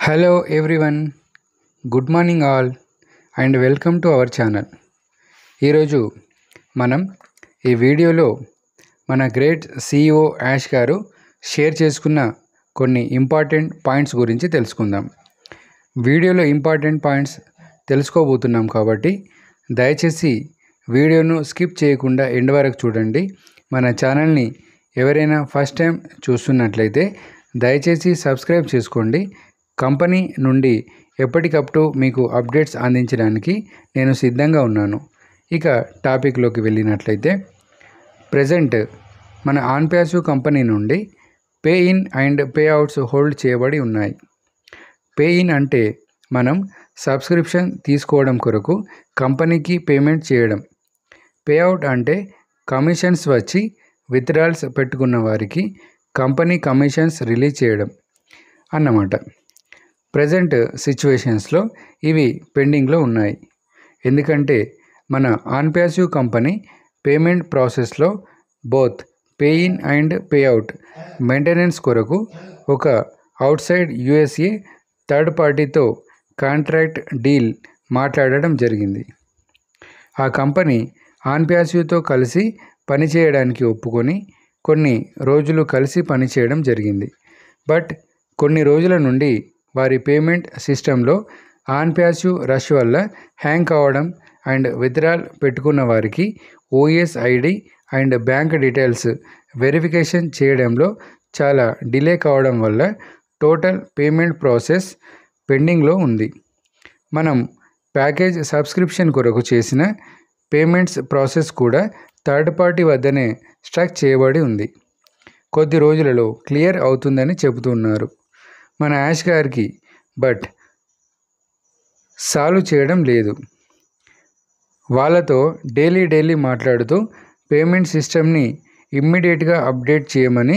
Hello everyone, good morning all and welcome to our channel. ఈరోజు మనం ఈ వీడియోలో మన గ్రేట్ CEO యాష్ గారు షేర్ చేసుకున్న కొన్ని ఇంపార్టెంట్ పాయింట్స్ గురించి తెలుసుకుందాం. వీడియోలో ఇంపార్టెంట్ పాయింట్స్ తెలుసుకోబోతున్నాం కాబట్టి దయచేసి వీడియోను స్కిప్ చేయకుండా ఎండ్ వరకు చూడండి. మన ఛానల్ని ఎవరైనా ఫస్ట్ టైం చూస్తున్నట్లయితే దయచేసి సబ్స్క్రైబ్ చేసుకోండి. కంపెనీ నుండి ఎప్పటికప్పుడు మీకు అప్డేట్స్ అందించడానికి నేను సిద్ధంగా ఉన్నాను. ఇక టాపిక్లోకి వెళ్ళినట్లయితే ప్రజెంట్ మన ఆన్ప్యాసివ్ కంపెనీ నుండి pay in and pay outs hold చేయబడి ఉన్నాయి. పే ఇన్ అంటే మనం సబ్స్క్రిప్షన్ తీసుకోవడం కొరకు కంపెనీకి పేమెంట్ చేయడం. పే అవుట్ అంటే కమిషన్స్ వచ్చి విత్డ్రాల్స్ పెట్టుకున్న వారికి కంపెనీ కమిషన్స్ రిలీజ్ చేయడం అన్నమాట. ప్రజెంట్ సిచ్యువేషన్స్లో ఇవి పెండింగ్లో ఉన్నాయి. ఎందుకంటే మన ఆన్ప్యాసివ్ కంపెనీ పేమెంట్ ప్రాసెస్లో both pay in and pay out maintenance కొరకు ఒక అవుట్ సైడ్ USA థర్డ్ పార్టీతో కాంట్రాక్ట్ డీల్ మాట్లాడడం జరిగింది. ఆ కంపెనీ ఆన్ప్యాసివ్తో కలిసి పనిచేయడానికి ఒప్పుకొని కొన్ని రోజులు కలిసి పనిచేయడం జరిగింది. బట్ కొన్ని రోజుల నుండి వారి పేమెంట్ సిస్టంలో ఆన్ప్యాసివ్ రష్ వల్ల హ్యాంగ్ కావడం అండ్ విత్డ్రాల్ పెట్టుకున్న వారికి OS ID and bank details verification చేయడంలో చాలా డిలే కావడం వల్ల టోటల్ పేమెంట్ ప్రాసెస్ పెండింగ్లో ఉంది. మనం ప్యాకేజ్ సబ్స్క్రిప్షన్ కొరకు చేసిన పేమెంట్స్ ప్రాసెస్ కూడా థర్డ్ పార్టీ వద్దనే స్ట్రక్ చేయబడి ఉంది. కొద్ది రోజులలో క్లియర్ అవుతుందని చెబుతున్నారు మన యాష్ గారికి. బట్ సాల్వ్ చేయడం లేదు. వాళ్ళతో డైలీ మాట్లాడుతూ పేమెంట్ సిస్టమ్ని ఇమ్మీడియట్గా అప్డేట్ చేయమని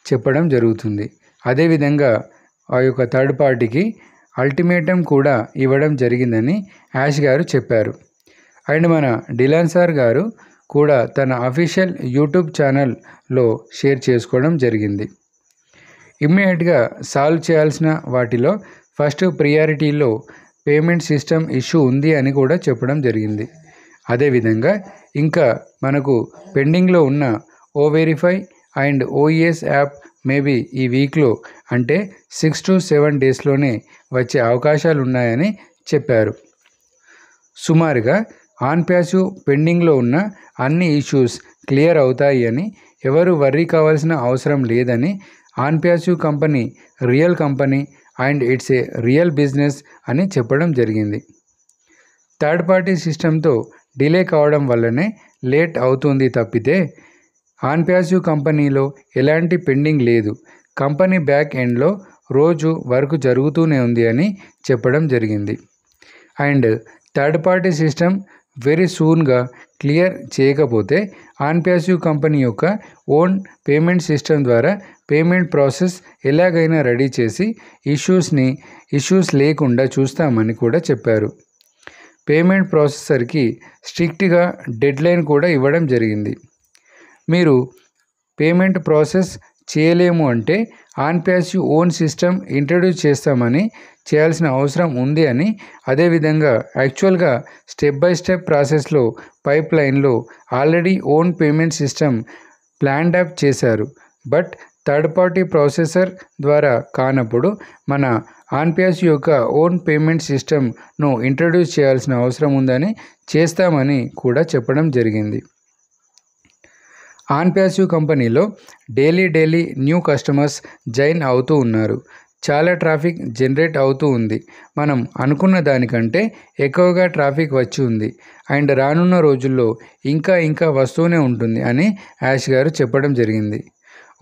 చెప్పడం జరుగుతుంది. అదేవిధంగా ఆ యొక్క థర్డ్ పార్టీకి అల్టిమేటం కూడా ఇవ్వడం జరిగిందని యాష్ గారు చెప్పారు. అండ్ మన డిలాన్ సార్ గారు కూడా తన అఫీషియల్ యూట్యూబ్ ఛానల్లో షేర్ చేసుకోవడం జరిగింది. ఇమ్మీడియట్గా సాల్వ్ చేయాల్సిన వాటిలో ఫస్ట్ ప్రియారిటీలో పేమెంట్ సిస్టమ్ ఇష్యూ ఉంది అని కూడా చెప్పడం జరిగింది. అదేవిధంగా ఇంకా మనకు పెండింగ్లో ఉన్న ఓవెరిఫై అండ్ OES యాప్ మేబీ ఈ వీక్లో అంటే 6 to 7 డేస్లోనే వచ్చే అవకాశాలు ఉన్నాయని చెప్పారు. సుమారుగా ఆన్ప్యాసివ్ పెండింగ్లో ఉన్న అన్ని ఇష్యూస్ క్లియర్ అవుతాయి అని, ఎవరు వర్రీ కావాల్సిన అవసరం లేదని, OnPassive company real company and it's a real business అని చెప్పడం జరిగింది. థర్డ్ పార్టీ సిస్టంతో డిలే కావడం వల్లనే లేట్ అవుతుంది తప్పితే ఆన్ప్యాసివ్ కంపెనీలో ఎలాంటి పెండింగ్ లేదు. కంపెనీ బ్యాక్ ఎండ్లో రోజు వర్క్ జరుగుతూనే ఉంది అని చెప్పడం జరిగింది. And third party system very సూన్గా క్లియర్ చేయకపోతే ఆన్ప్యాసివ్ కంపెనీ యొక్క ఓన్ పేమెంట్ సిస్టమ్ ద్వారా పేమెంట్ ప్రాసెస్ ఎలాగైనా రెడీ చేసి ఇష్యూస్ లేకుండా చూస్తామని కూడా చెప్పారు. పేమెంట్ ప్రాసెసర్కి స్ట్రిక్ట్గా డెడ్లైన్ కూడా ఇవ్వడం జరిగింది. మీరు పేమెంట్ ప్రాసెస్ చేయలేము అంటే ఆన్ప్యాసివ్ ఓన్ సిస్టమ్ ఇంట్రడ్యూస్ చేస్తామని చేయాల్సిన అవసరం ఉంది అని, అదేవిధంగా యాక్చువల్గా స్టెప్ బై స్టెప్ ప్రాసెస్లో పైప్ లైన్లో already own payment system planned up చేశారు. బట్ థర్డ్ పార్టీ ప్రాసెసర్ ద్వారా కానప్పుడు మన ఆన్ప్యాసివ్ యొక్క ఓన్ పేమెంట్ సిస్టమ్ను ఇంట్రడ్యూస్ చేయాల్సిన అవసరం ఉందని చేస్తామని కూడా చెప్పడం జరిగింది. ఆన్ప్యాసివ్ కంపెనీలో డైలీ న్యూ కస్టమర్స్ జాయిన్ అవుతూ ఉన్నారు. చాలా ట్రాఫిక్ జనరేట్ అవుతూ ఉంది. మనం అనుకున్న దానికంటే ఎక్కువగా ట్రాఫిక్ వచ్చి ఉంది అండ్ రానున్న రోజుల్లో ఇంకా వస్తూనే ఉంటుంది అని యాష్ గారు చెప్పడం జరిగింది.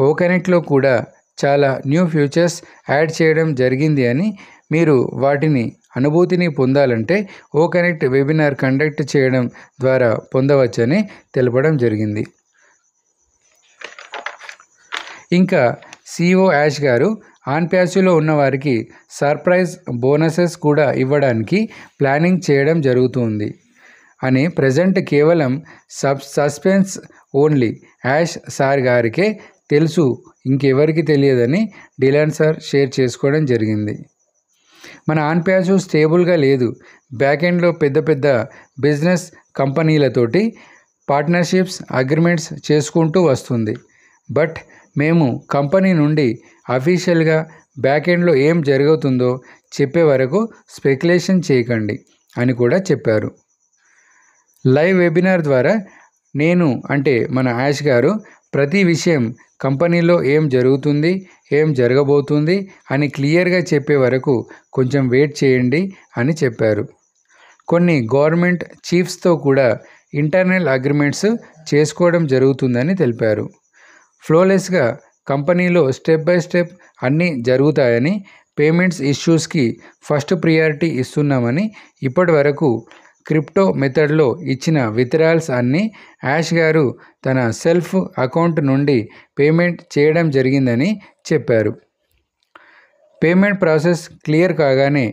ఓకనెక్ట్లో కూడా చాలా న్యూ ఫీచర్స్ యాడ్ చేయడం జరిగింది అని, మీరు వాటిని అనుభూతిని పొందాలంటే ఓకనెక్ట్ వెబినార్ కండక్ట్ చేయడం ద్వారా పొందవచ్చని తెలపడం జరిగింది. ఇంకా CEO యాష్ గారు ఆన్ప్యాసివ్లో ఉన్న వారికి సర్ప్రైజ్ బోనసెస్ కూడా ఇవ్వడానికి ప్లానింగ్ చేయడం జరుగుతుంది అని ప్రజెంట్ కేవలం సస్పెన్స్ ఓన్లీ యాష్ సార్ గారికే తెలుసు, ఇంకెవరికి తెలియదని డిలాన్ సార్ షేర్ చేసుకోవడం జరిగింది. మన ఆన్ప్యాసివ్ స్టేబుల్గా లేదు. బ్యాకెండ్లో పెద్ద పెద్ద బిజినెస్ కంపెనీలతోటి పార్ట్నర్షిప్స్ అగ్రిమెంట్స్ చేసుకుంటూ వస్తుంది. బట్ మేము కంపెనీ నుండి అఫీషియల్గా బ్యాకెండ్లో ఏం జరుగుతుందో చెప్పే వరకు స్పెక్యులేషన్ చేయకండి అని కూడా చెప్పారు. లైవ్ వెబినార్ ద్వారా నేను అంటే మన యాష్ గారు ప్రతి విషయం కంపెనీలో ఏం జరుగుతుంది, ఏం జరగబోతుంది అని క్లియర్గా చెప్పే వరకు కొంచెం వెయిట్ చేయండి అని చెప్పారు. కొన్ని గవర్నమెంట్ చీఫ్స్తో కూడా ఇంటర్నల్ అగ్రిమెంట్స్ చేసుకోవడం జరుగుతుందని తెలిపారు. ఫ్లోలెస్గా కంపెనీలో స్టెప్ బై స్టెప్ అన్నీ జరుగుతాయని, పేమెంట్స్ ఇష్యూస్కి ఫస్ట్ ప్రియారిటీ ఇస్తున్నామని, ఇప్పటి వరకు క్రిప్టో మెథడ్లో ఇచ్చిన విత్డ్రాల్స్ అన్నీ యాష్ గారు తన సెల్ఫ్ అకౌంట్ నుండి పేమెంట్ చేయడం జరిగిందని చెప్పారు. పేమెంట్ ప్రాసెస్ క్లియర్ కాగానే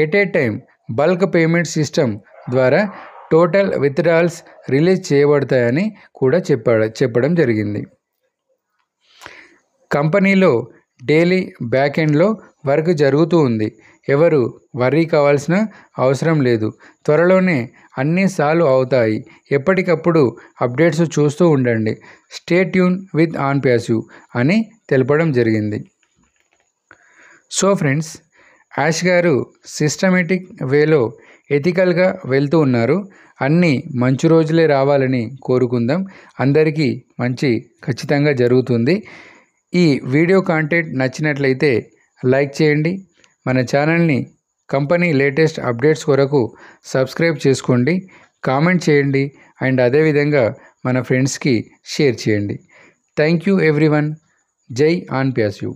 at a time bulk payment system ద్వారా టోటల్ విత్డ్రాల్స్ రిలీజ్ చేయబడతాయని కూడా చెప్పడం జరిగింది. కంపెనీలో డైలీ బ్యాకెండ్లో వర్క్ జరుగుతూ ఉంది. ఎవరు వర్రీ కావాల్సిన అవసరం లేదు. త్వరలోనే అన్నీ సాల్వ్ అవుతాయి. ఎప్పటికప్పుడు అప్డేట్స్ చూస్తూ ఉండండి. స్టే ట్యూన్ విత్ ఆన్ప్యాసివ్ అని తెలపడం జరిగింది. సో ఫ్రెండ్స్, యాష్ గారు సిస్టమేటిక్ వేలో ఎథికల్గా వెళ్తూ ఉన్నారు. అన్నీ మంచి రోజులే రావాలని కోరుకుందాం. అందరికీ మంచి ఖచ్చితంగా జరుగుతుంది. ఈ వీడియో కాంటెంట్ నచ్చినట్లయితే లైక్ చేయండి. మన ఛానల్ని కంపెనీ లేటెస్ట్ అప్డేట్స్ కొరకు సబ్స్క్రైబ్ చేసుకోండి, కామెంట్ చేయండి అండ్ అదేవిధంగా మన ఫ్రెండ్స్కి షేర్ చేయండి. Thank you everyone. జై ఆన్ప్యాసివ్.